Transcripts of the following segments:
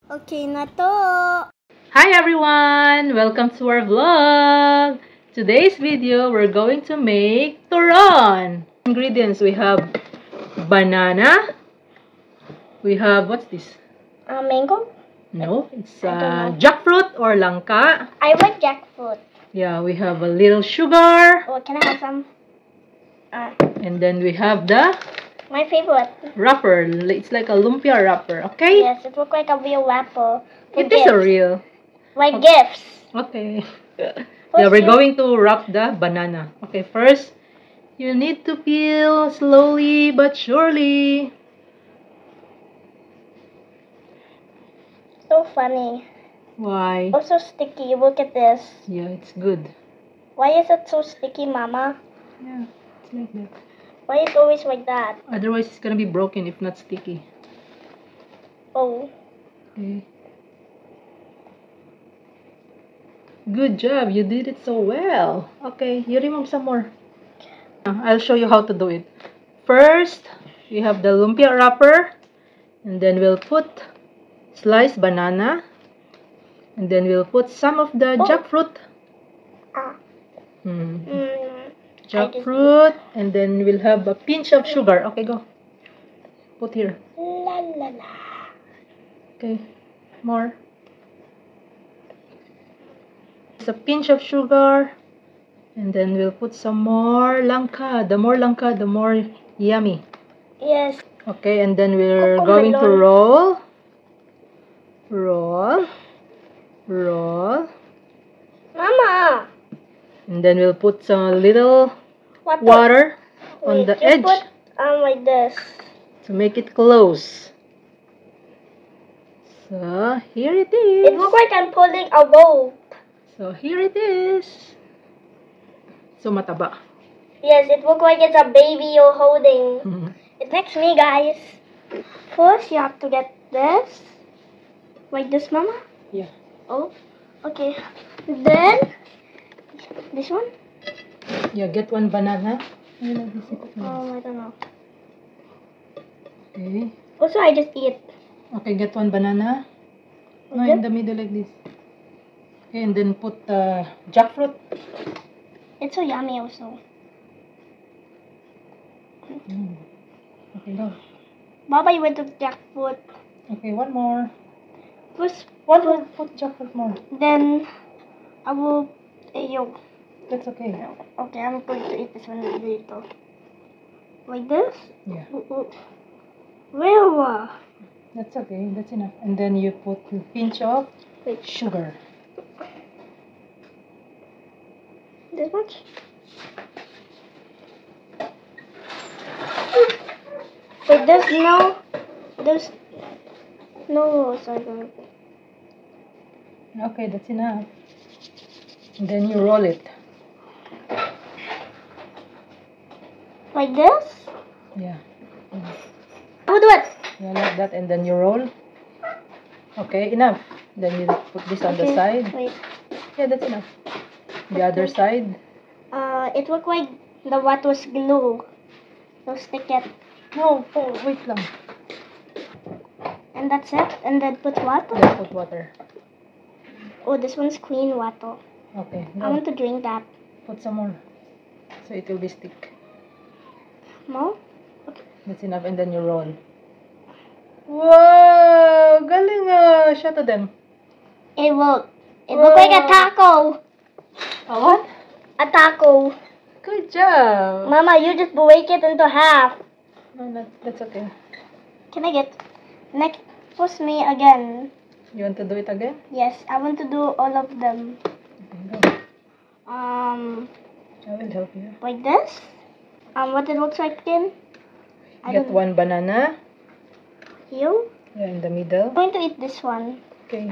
Okay na to. Hi everyone! Welcome to our vlog! Today's video, we're going to make turon! Ingredients, we have banana. We have, what's this? Mango? No, it's I don't know. jackfruit or langka. I like jackfruit. Yeah, we have a little sugar. Oh, can I have some? And then we have the My favorite. wrapper. It's like a lumpia wrapper, okay? Yes, it looks like a real wrapper. It is a real. Like gifts. Okay. Yeah, we're going to wrap the banana. Okay, first, you need to peel slowly but surely. So funny. Why? Also sticky. Look at this. Yeah, it's good. Why is it so sticky, Mama? Yeah, it's like that. Why is it always like that? Otherwise, it's gonna be broken if not sticky. Oh. Okay. Good job, you did it so well. Okay, you remove some more. I'll show you how to do it. First, we have the lumpia wrapper, and then we'll put sliced banana, and then we'll put some of the jackfruit. Jackfruit, and then we'll have a pinch of sugar. Okay, go. Put here. La la la. Okay, more. It's a pinch of sugar, and then we'll put some more langka. The more langka, the more yummy. Yes. Okay, and then we're going to roll. Roll. Mama. And then we'll put some little water on the edge Put like this. to make it close. So here it is. It looks like I'm pulling a rope. So here it is. So mataba. Yes, it looks like it's a baby you're holding. It makes me, guys. First, you have to get this. Like this, Mama? Yeah. Oh, okay. Then, this one? Yeah, get one banana. I don't know. Okay. Also, I just eat. Okay, get one banana. No, Okay. in the middle like this. Okay, and then put jackfruit. It's so yummy also. Okay, go. Baba, you went to jackfruit. Okay, one more. First, One more. Put jackfruit more. then I will. That's okay. Okay, I'm going to eat this one later. Like this? Yeah. Where? That's okay. That's enough. And then you put a pinch of Wait, sugar. this much? Wait, there's no rules. Okay, that's enough. And then you roll it. Like this? Yeah. I'll do it. Yeah, like that. And then you roll. Okay, enough. Then you put this on the side. Wait. Yeah, that's enough. The other side. It looked like the what was glue. So stick it. No, wait lang. And that's it. And then put water. Yeah, put water. Oh, this one's clean water. Okay, I go. want to drink that. Put some more. So it will be stick. More? That's enough. And then you roll. Wow! Galing ah! Show to them. It looked like a taco. A what? A taco. Good job. Mama, you just break it into half. No, that's okay. Can I get next? Push me again. You want to do it again? Yes, I want to do all of them. Okay, go. I will help you. Like this. What it looks like again? Get one banana. Here. Yeah, in the middle. I'm going to eat this one. Okay.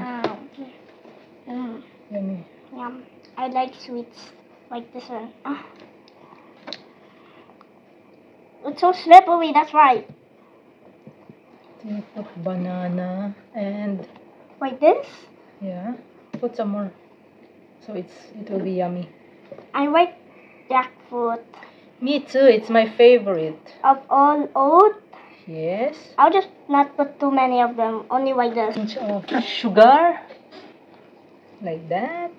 Yummy. Yum. I like sweets like this one. It's so slippery. That's right. So you put banana and Like this. yeah, put some more. So it will be yummy. I like jackfruit. Me too. It's my favorite. Of all oat, Yes. I'll just not put too many of them. Only like this. Pinch of sugar. Like that.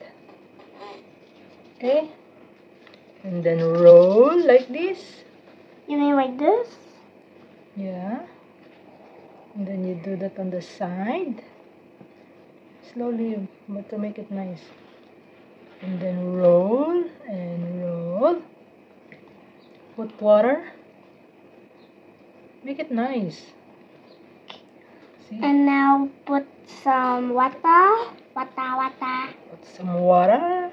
Okay. And then roll like this. You mean like this? Yeah. And then you do that on the side. Slowly, but to make it nice. And then roll and roll. Put water. Make it nice. See? And now put some water. Water. Put some water.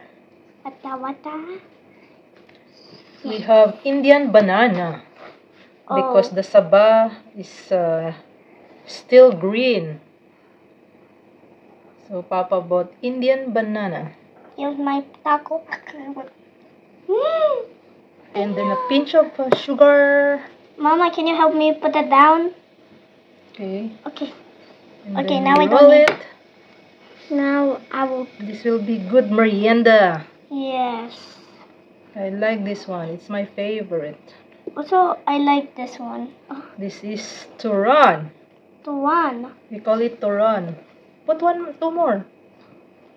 Water. We have Indian banana. Because the saba is still green. So Papa bought Indian banana. Here's my taco. And then a pinch of sugar. Mama, can you help me put it down? Okay. Okay. And Okay, then now I roll don't need- it. Now I will. This will be good merienda. Yes. I like this one. It's my favorite. Also, I like this one. Oh, This is turon. the one. We call it turon. Put two more.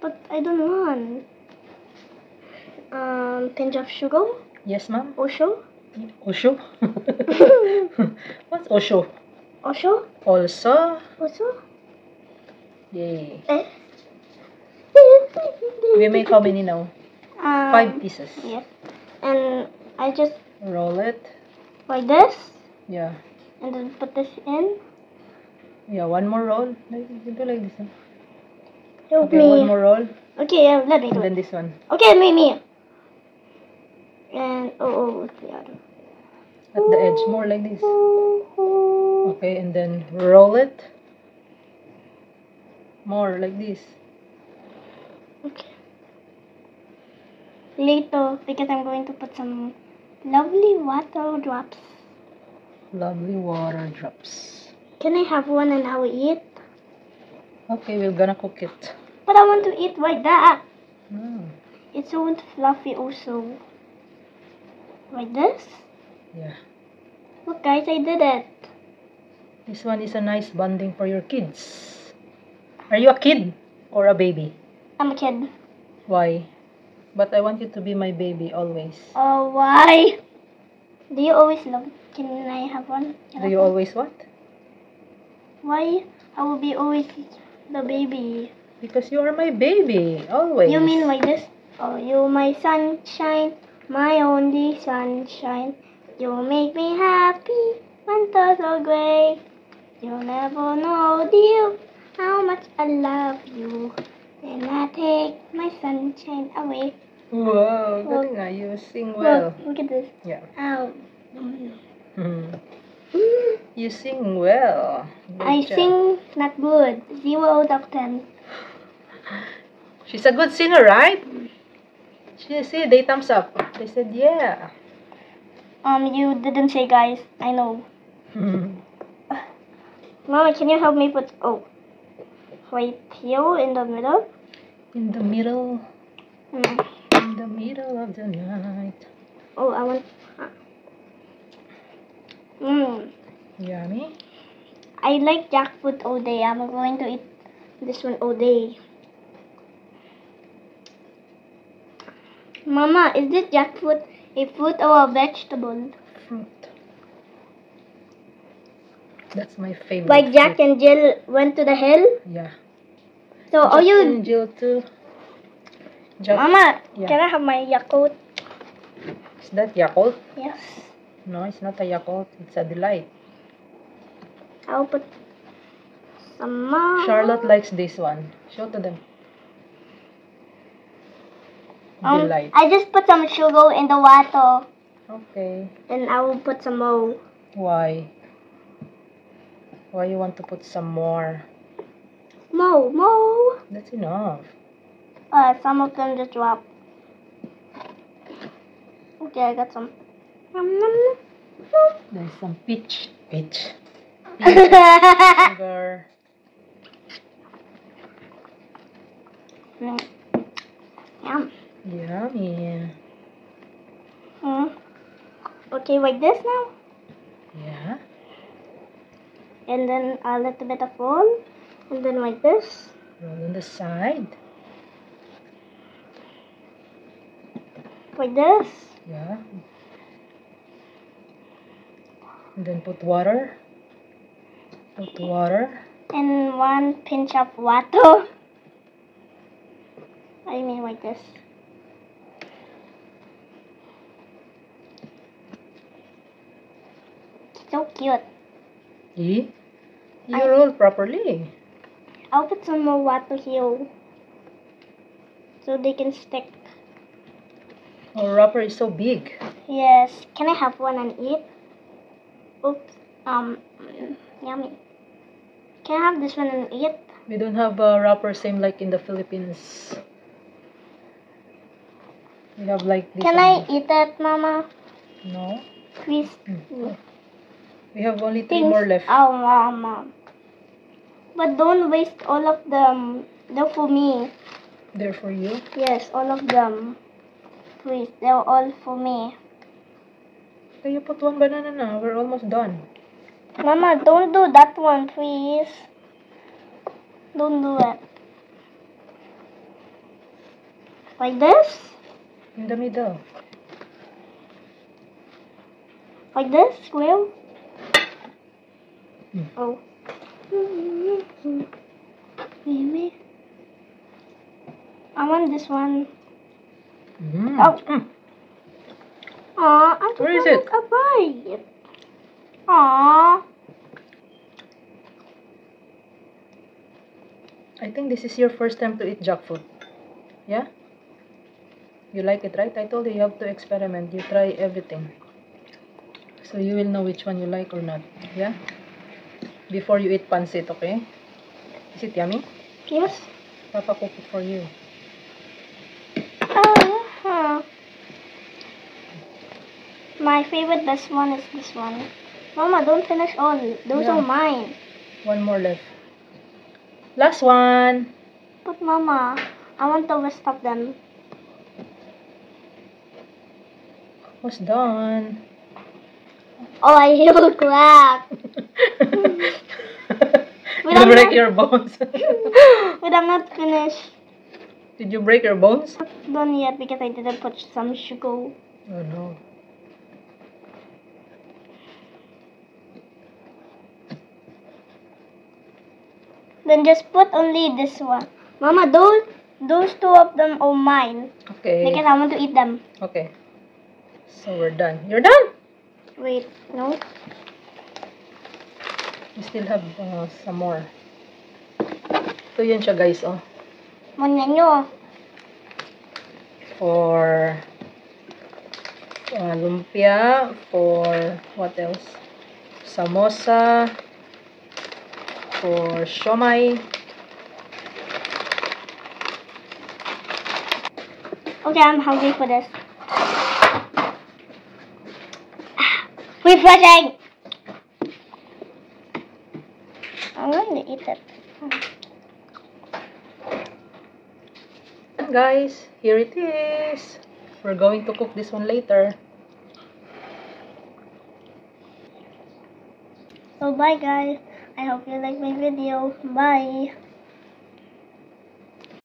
But I don't want. Pinch of sugar. Yes, ma'am. Osho. Osho. What's Osho? Osho. Also. Also. Yay. Eh. We make how many now? 5 pieces. Yes. And I just Roll it. like this. Yeah. And then put this in. Yeah, one more roll. You do like this. Huh? Help Okay, me. one more roll. Okay, yeah, let me do And then it. this one. Okay, me. And what's the other? At the edge. More like this. Okay, and then roll it. More like this. Okay. Later, because I'm going to put some lovely water drops. Lovely water drops. Can I have one and I will eat? Okay, we're gonna cook it. But I want to eat like that. Mm. It's so fluffy also. Like this? Yeah. Look guys, I did it. This one is a nice bonding for your kids. Are you a kid or a baby? I'm a kid. Why? But I want you to be my baby always. Oh, why? Do you always love? Can I have one? Can I Do you have one? always what? Why? I will be always the baby. Because you are my baby, always. You mean like this? Oh, you my sunshine, my only sunshine. You make me happy when thoughts are gray. You'll never know, dear, how much I love you. And I take my sunshine away. Wow, good nga. You sing well. Look at this. Yeah. Ow. Hmm. You sing well. Good I job. sing not good. 0 out of 10. She's a good singer, right? See, they thumbs up. They said, yeah. You didn't say guys. I know. Mama, can you help me put, right here in the middle? In the middle, Mm. in the middle of the night. Oh, I want, Yummy. I like jackfruit all day. I'm going to eat this one all day. Mama, is this jackfruit a fruit or a vegetable? Fruit. That's my favorite. Like Jack fruit. and Jill went to the hill? Yeah. So are Jack you... and Jill too. Jack. Mama, Yeah. can I have my Yakult? Is that Yakult? Yes. No, it's not a Yakult. It's a Delight. I'll put some more. Charlotte likes this one. Show to them. Delight. I just put some sugar in the water. Okay. And I will put some more. Why? Why you want to put some more? More. That's enough. Some of them just drop. Okay, I got some. There's some peach. Sugar. Yum. Yummy. Okay, like this now? Yeah. and then a little bit of roll, and then like this. Roll on the side. Like this. Yeah. And then put water. Put water. And 1 pinch of water. I mean like this. So cute. See? You roll properly. I'll put some more water here so they can stick. Our wrapper is so big. Yes. Can I have one and eat? Oops. Yummy. Can I have this one and eat? We don't have a wrapper same like in the Philippines. We have like this. Can I eat it, Mama? No. Please. We have only 3 Things- more left. Oh, Mama. But don't waste all of them. They're for me. There for you. Yes, all of them. Please, they're all for me. Okay, you put 1 banana now. We're almost done. Mama, don't do that one, please. Don't do it. Like this? In the middle. Like this? Square? Hmm. Oh. Maybe. I want this one. Mm. Oh. Mm. Aw, I just Where is want it? a bite. Aw. I think this is your first time to eat jackfruit. Yeah? You like it, right? I told you you have to experiment. You try everything. So you will know which one you like or not. Yeah? Before you eat pancit, okay? Is it yummy? Yes. Papa cook it for you. Uh-huh. My favorite best one is this one. Mama, don't finish all. Those Yeah. are mine. 1 more left. Last one. But Mama, I want the rest of them. Almost done. Oh, I hear a crack. You break your bones. But I'm not finished. Did you break your bones? Not done yet because I didn't put some sugar. Oh no. Then just put only this one. Mama, those 2 of them are mine. Okay. Because I want to eat them. Okay. So we're done. You're done? Wait, no? We still have some more. Ito yun siya guys, oh. Muna nyo. For lumpia, for what else? Samosa, for siomai. Okay, I'm hungry for this. Refreshing! I'm going to eat it. Guys, here it is. We're going to cook this one later. So bye guys. I hope you like my video. Bye.